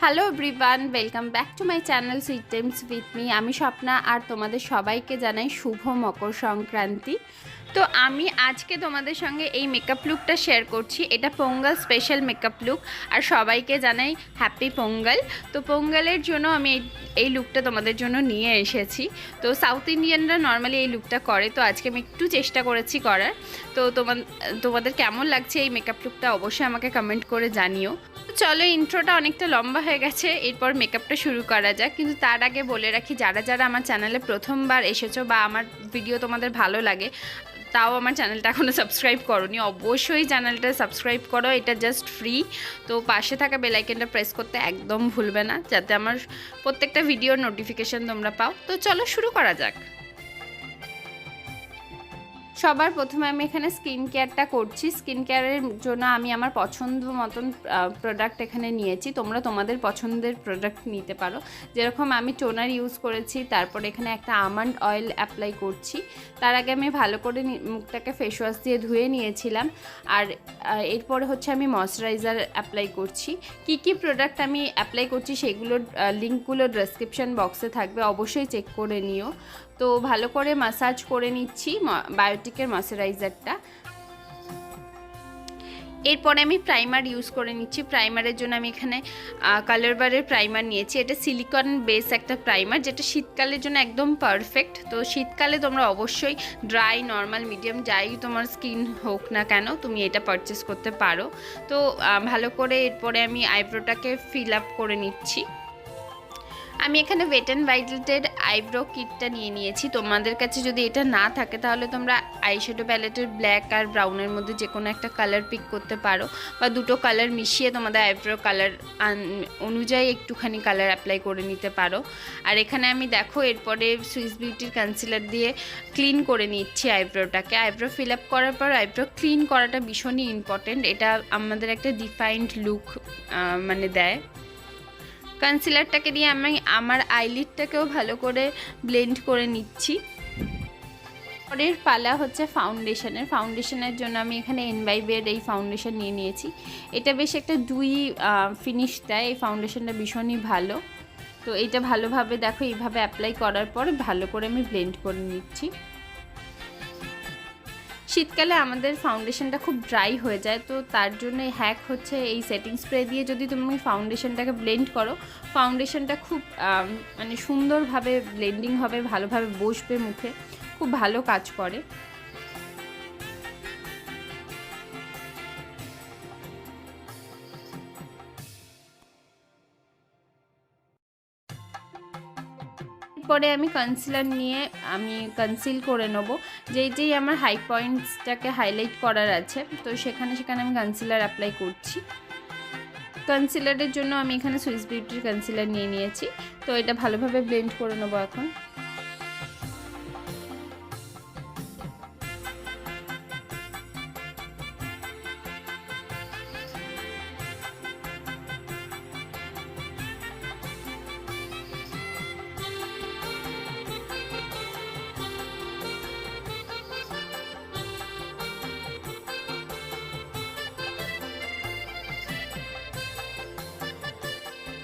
Hello everyone, welcome back to my channel sweet Times with me. আমি স্বপ্না আর তোমাদের সবাইকে জানাই শুভ মকর সংক্রান্তি। তো আমি আজকে তোমাদের সঙ্গে এই মেকআপ লুকটা শেয়ার করছি। এটা পোঙ্গল স্পেশাল মেকআপ লুক আর সবাইকে জানাই হ্যাপি পোঙ্গল। তো পোঙ্গলের জন্য আমি এই লুকটা তোমাদের জন্য নিয়ে এসেছি। তো সাউথ ইন্ডিয়ানরা নর্মালি এই লুকটা করে, তো আজকে আমি একটু চেষ্টা করেছি করার। তো তোমাদের কেমন লাগছে এই মেকআপ লুকটা অবশ্যই আমাকে কমেন্ট করে জানিও। চলো, ইন্ট্রোটা অনেকটা লম্বা হয়ে গেছে, এরপর মেকআপটা শুরু করা যাক। কিন্তু তার আগে বলে রাখি, যারা যারা আমার চ্যানেলে প্রথমবার এসেছো বা আমার ভিডিও তোমাদের ভালো লাগে, তাও আমার চ্যানেলটা এখনও সাবস্ক্রাইব করোনি, অবশ্যই চ্যানেলটা সাবস্ক্রাইব করো। এটা জাস্ট ফ্রি। তো পাশে থাকা বেল আইকনটা প্রেস করতে একদম ভুলবে না, যাতে আমার প্রত্যেকটা ভিডিওর নোটিফিকেশান তোমরা পাও। তো চলো শুরু করা যাক। সবার প্রথমে আমি এখানে স্কিন কেয়ারটা করছি। স্কিন কেয়ারের জন্য আমি আমার পছন্দ মতন প্রোডাক্ট এখানে নিয়েছি। তোমরা তোমাদের পছন্দের প্রোডাক্ট নিতে পারো। যেরকম আমি টোনার ইউজ করেছি, তারপর এখানে একটা আমন্ড অয়েল অ্যাপ্লাই করছি। তার আগে আমি ভালো করে মুখটাকে ফেস ওয়াশ দিয়ে ধুয়ে নিয়েছিলাম। আর এরপরে হচ্ছে আমি ময়শ্চারাইজার অ্যাপ্লাই করছি। কি কি প্রোডাক্ট আমি অ্যাপ্লাই করছি সেগুলোর লিঙ্কগুলো ডেসক্রিপশন বক্সে থাকবে, অবশ্যই চেক করে নিও। তো ভালো করে মাসাজ করে নিচ্ছি বায়োটিকের ময়শ্চারাইজারটা। এরপরে আমি প্রাইমার ইউজ করে নিচ্ছি। প্রাইমারের জন্য আমি এখানে কালার বারের প্রাইমার নিয়েছি। এটা সিলিকন বেস একটা প্রাইমার, যেটা শীতকালের জন্য একদম পারফেক্ট। তো শীতকালে তোমরা অবশ্যই ড্রাই, নর্মাল, মিডিয়াম যাই তোমার স্কিন হোক না কেন, তুমি এটা পারচেস করতে পারো। তো ভালো করে এরপরে আমি আইব্রোটাকে ফিল আপ করে নিচ্ছি। আমি এখানে ওয়েট অ্যান্ড ওয়াইল্ডের আইব্রো কিটটা নিয়ে নিয়েছি। তোমাদের কাছে যদি এটা না থাকে তাহলে তোমরা আইশ্যাডো প্যালেটের ব্ল্যাক আর ব্রাউনের মধ্যে যে কোনো একটা কালার পিক করতে পারো, বা দুটো কালার মিশিয়ে তোমাদের আইব্রো কালার অনুযায়ী একটুখানি কালার অ্যাপ্লাই করে নিতে পারো। আর এখানে আমি দেখো এরপরে সুইস বিউটির কনসিলার দিয়ে ক্লিন করে নিচ্ছি আইব্রোটাকে। আইব্রো ফিল আপ করার পর আইব্রো ক্লিন করাটা ভীষণই ইম্পর্টেন্ট। এটা আমাদের একটা ডিফাইন্ড লুক মানে দেয়। কনসিলারটাকে দিয়ে আমি আমার আইলিডটাকেও ভালো করে ব্লেন্ড করে নিচ্ছি। পরের পালা হচ্ছে ফাউন্ডেশনের জন্য আমি এখানে এনভাইবের এই ফাউন্ডেশন নিয়ে নিয়েছি। এটা বেশ একটা ডুই ফিনিশ দেয়। এই ফাউন্ডেশনটা ভীষণই ভালো। তো এটা ভালোভাবে দেখো এইভাবে অ্যাপ্লাই করার পর ভালো করে আমি ব্লেন্ড করে নিচ্ছি। শীতকালে আমাদের ফাউন্ডেশনটা খুব ড্রাই হয়ে যায়, তো তার জন্য হ্যাক হচ্ছে এই সেটিং স্প্রে দিয়ে যদি তুমি ফাউন্ডেশনটাকে ব্লেন্ড করো, ফাউন্ডেশনটা খুব মানে সুন্দরভাবে ব্লেন্ডিং হবে, ভালোভাবে বসবে মুখে, খুব ভালো কাজ করে। পরে আমি কনসিলার নিয়ে আমি কনসিল করে নেব। যেই আমার হাই পয়েন্টসটাকে হাইলাইট করার আছে, তো সেখানে আমি কনসিলার অ্যাপ্লাই করছি। কনসিলারের জন্য আমি এখানে সুইস বিউটির কনসিলার নিয়ে নিয়েছি। তো এটা ভালোভাবে ব্লেন্ড করে নেবো এখন।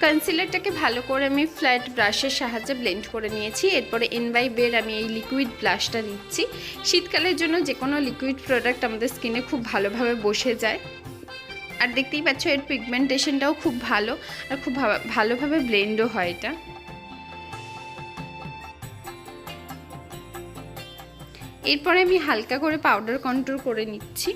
কনসিলারটাকে ভালো করে আমি ফ্ল্যাট ব্রাশের সাহায্যে ব্লেন্ড করে নিয়েছি। এরপরে এনভাইবের আমি এই লিকুইড ব্লাশটা দিচ্ছি। শীতকালের জন্য যে কোনো লিকুইড প্রোডাক্ট আমাদের স্কিনে খুব ভালোভাবে বসে যায়। আর দেখতেই পাচ্ছ এর পিগমেন্টেশনটাও খুব ভালো, আর খুব ভালোভাবে ব্লেন্ডও হয় এটা। এরপরে আমি হালকা করে পাউডার কন্ট্রোল করে নিচ্ছি।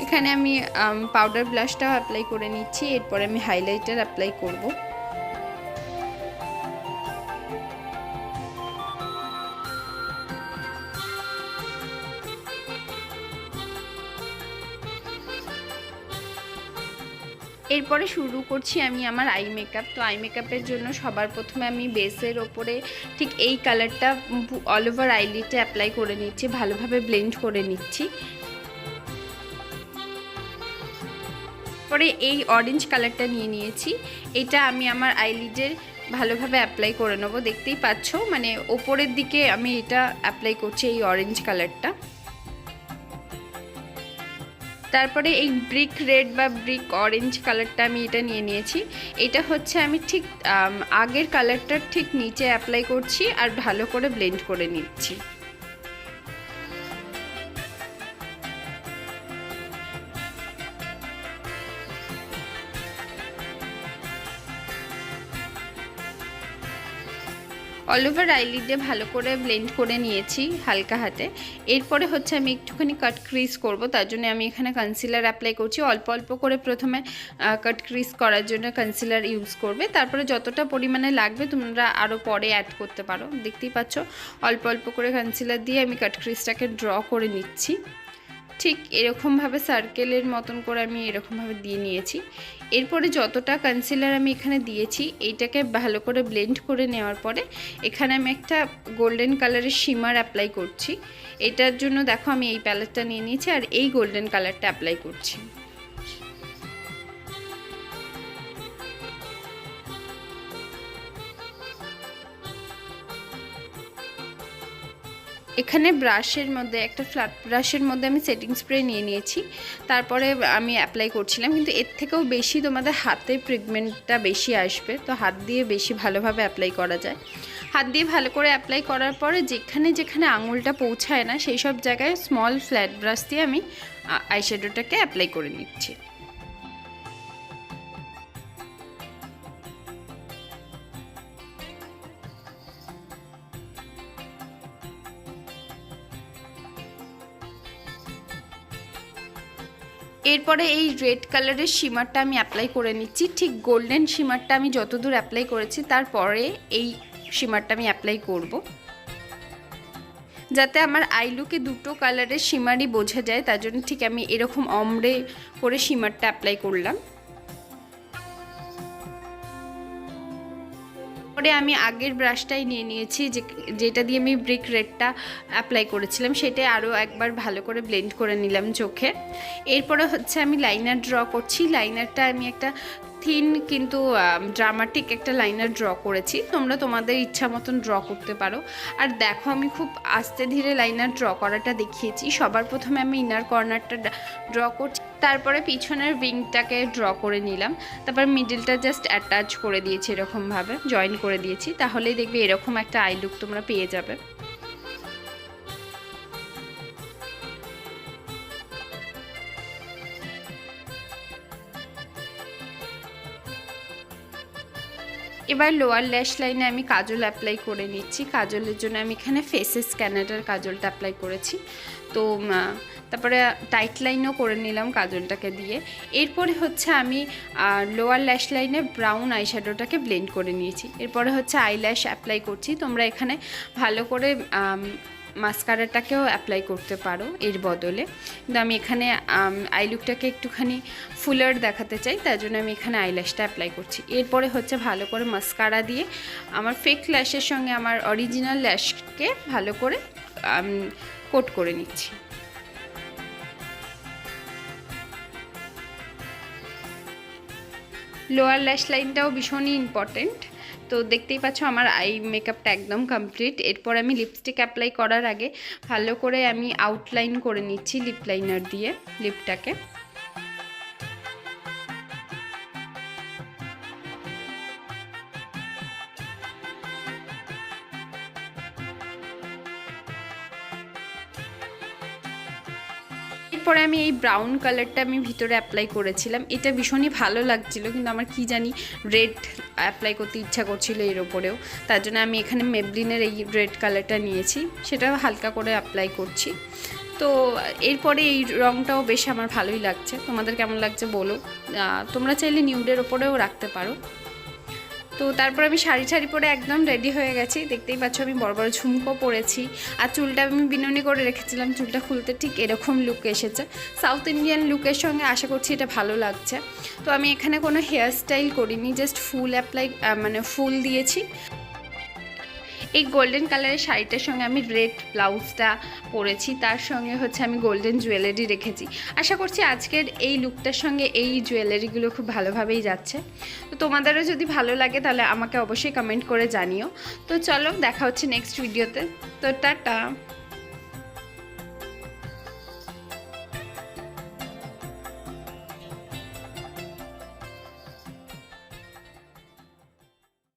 এখানে আমি পাউডার ব্লাশটাও অ্যাপ্লাই করে নিচ্ছি। এরপরে আমি হাইলাইটার অ্যাপ্লাই করব। এরপরে শুরু করছি আমি আমার আই মেকআপ। তো আই মেকআপের জন্য সবার প্রথমে আমি বেসের ওপরে ঠিক এই কালারটা অল ওভার আইলিডে অ্যাপ্লাই করে নিচ্ছি, ভালোভাবে ব্লেন্ড করে নিচ্ছি। পরে এই অরেঞ্জ কালারটা নিয়ে নিয়েছি, এটা আমি আমার আইলিডের ভালোভাবে অ্যাপ্লাই করে নেবো। দেখতেই পাচ্ছ মানে ওপরের দিকে আমি এটা অ্যাপ্লাই করছি এই অরেঞ্জ কালারটা। তারপরে এই ব্রিক রেড বা ব্রিক অরেঞ্জ কালারটা আমি এটা নিয়ে নিয়েছি। এটা হচ্ছে আমি ঠিক আগের কালারটার ঠিক নিচে অ্যাপ্লাই করছি আর ভালো করে ব্লেন্ড করে নিচ্ছি। অল ওভার আইলিডে ভালো করে ব্লেন্ড করে নিয়েছি হালকা হাতে। এরপরে হচ্ছে আমি একটুখানি কাট ক্রিজ করব, তার জন্য আমি এখানে কনসিলার অ্যাপ্লাই করছি। অল্প অল্প করে প্রথমে কাট ক্রিজ করার জন্য কনসিলার ইউজ করবে, তারপরে যতটা পরিমাণে লাগবে তোমরা আরও পরে অ্যাড করতে পারো। দেখতেই পাচ্ছ অল্প অল্প করে কনসিলার দিয়ে আমি কাট ক্রিজটাকে ড্র করে নিচ্ছি। ঠিক এরকমভাবে সার্কেলের মতন করে আমি এরকমভাবে দিয়ে নিয়েছি। এরপরে যতটা কনসিলার আমি এখানে দিয়েছি এইটাকে ভালো করে ব্লেন্ড করে নেওয়ার পরে এখানে আমি একটা গোল্ডেন কালারের শিমার অ্যাপ্লাই করছি। এটার জন্য দেখো আমি এই প্যালেটটা নিয়ে নিয়েছি আর এই গোল্ডেন কালারটা অ্যাপ্লাই করছি। এখানে ব্রাশের মধ্যে একটা ফ্ল্যাট ব্রাশের মধ্যে আমি সেটিং স্প্রে নিয়ে নিয়েছি, তারপরে আমি অ্যাপ্লাই করছিলাম। কিন্তু এর থেকেও বেশি তোমাদের হাতে পিগমেন্টটা বেশি আসবে, তো হাত দিয়ে বেশি ভালোভাবে অ্যাপ্লাই করা যায়। হাত দিয়ে ভালো করে অ্যাপ্লাই করার পরে যেখানে যেখানে আঙুলটা পৌঁছায় না সেই সব জায়গায় স্মল ফ্ল্যাট ব্রাশ দিয়ে আমি আইশ্যাডোটাকে অ্যাপ্লাই করে নিচ্ছি। এরপরে এই রেড কালারের শিমারটা আমি অ্যাপ্লাই করে নিচ্ছি। ঠিক গোল্ডেন শিমারটা আমি যতদূর অ্যাপ্লাই করেছি তারপরে এই শিমারটা আমি অ্যাপ্লাই করব, যাতে আমার আই লুকে দুটো কালারের শিমারই বোঝা যায়। তার জন্য ঠিক আমি এরকম অমড়ে করে শিমারটা অ্যাপ্লাই করলাম। পরে আমি আগের ব্রাশটাই নিয়ে নিয়েছি যেটা দিয়ে আমি ব্রিক রেডটা অ্যাপ্লাই করেছিলাম, সেটা আরও একবার ভালো করে ব্লেন্ড করে নিলাম চোখে। এরপরে হচ্ছে আমি লাইনার ড্র করছি। লাইনারটা আমি একটা থিন কিন্তু ড্রামাটিক একটা লাইনার ড্র করেছি, তোমরা তোমাদের ইচ্ছা মতন ড্র করতে পারো। আর দেখো আমি খুব আস্তে ধীরে লাইনার ড্র করাটা দেখিয়েছি। সবার প্রথমে আমি ইনার কর্নারটা ড্র করছি, তারপরে পিছনের উইংটাকে ড্র করে নিলাম, তারপর মিডলটা জাস্ট অ্যাটাচ করে দিয়েছি, এরকমভাবে জয়েন করে দিয়েছি। তাহলেই দেখবে এরকম একটা আই লুক তোমরা পেয়ে যাবে। এবার লোয়ার ল্যাশ লাইনে আমি কাজল অ্যাপ্লাই করে নিচ্ছি। কাজলের জন্য আমি এখানে ফেসেস ক্যানাডার কাজলটা অ্যাপ্লাই করেছি। তো তারপরে টাইট লাইনও করে নিলাম কাজলটাকে দিয়ে। এরপরে হচ্ছে আমি লোয়ার ল্যাশ লাইনে ব্রাউন আইশ্যাডোটাকে ব্লেন্ড করে নিয়েছি। এরপরে হচ্ছে আইল্যাশ অ্যাপ্লাই করছি। তোমরা এখানে ভালো করে মাস্কারাটাকেও অ্যাপ্লাই করতে পারো এর বদলে, কিন্তু আমি এখানে আই লুকটাকে একটুখানি ফুলার দেখাতে চাই, তার জন্য আমি এখানে আইল্যাশটা অ্যাপ্লাই করছি। এরপরে হচ্ছে ভালো করে মাস্কারা দিয়ে আমার ফেক ল্যাশের সঙ্গে আমার অরিজিনাল ল্যাশকে ভালো করে কোট করে নিচ্ছি। লোয়ার ল্যাশ লাইনটাও ভীষণই ইম্পর্টেন্ট। তো দেখতেই পাচ্ছ আমার আই মেকআপটা একদম কমপ্লিট। এরপর আমি লিপস্টিক অ্যাপ্লাই করার আগে ভালো করে আমি আউটলাইন করে নিচ্ছি লিপ লাইনার দিয়ে লিপটাকে। এরপরে আমি এই ব্রাউন কালারটা আমি ভিতরে অ্যাপ্লাই করেছিলাম, এটা ভীষণই ভালো লাগছিল, কিন্তু আমার কি জানি রেড অ্যাপ্লাই করতে ইচ্ছা করছিল এর ওপরেও, তার জন্য আমি এখানে মেবলিনের এই রেড কালারটা নিয়েছি, সেটা হালকা করে অ্যাপ্লাই করছি। তো এরপরে এই রঙটাও বেশ আমার ভালোই লাগছে, তোমাদের কেমন লাগছে বলো। তোমরা চাইলে নিউডের ওপরেও রাখতে পারো। তো তারপর আমি শাড়ি পরে একদম রেডি হয়ে গেছি। দেখতেই পাচ্ছ আমি বড় বড় ঝুমকো পরেছি, আর চুলটা আমি বিনুনি করে রেখেছিলাম। চুলটা খুলতে ঠিক এরকম লুক এসেছে, সাউথ ইন্ডিয়ান লুকের সঙ্গে। আশা করছি এটা ভালো লাগছে। তো আমি এখানে কোনো হেয়ার স্টাইল করিনি, জাস্ট ফুল অ্যাপ্লাই মানে ফুল দিয়েছি। এই গোল্ডেন কালারের শাড়িটার সঙ্গে আমি রেড ব্লাউজটা পরেছি, তার সঙ্গে হচ্ছে আমি গোল্ডেন জুয়েলারি রেখেছি। আশা করছি আজকের এই লুকটার সঙ্গে এই জুয়েলারিগুলো খুব ভালোভাবেই যাচ্ছে। তো তোমাদেরও যদি ভালো লাগে তাহলে আমাকে অবশ্যই কমেন্ট করে জানিও। তো চলো, দেখা হচ্ছে নেক্সট ভিডিওতে। তো টাটা।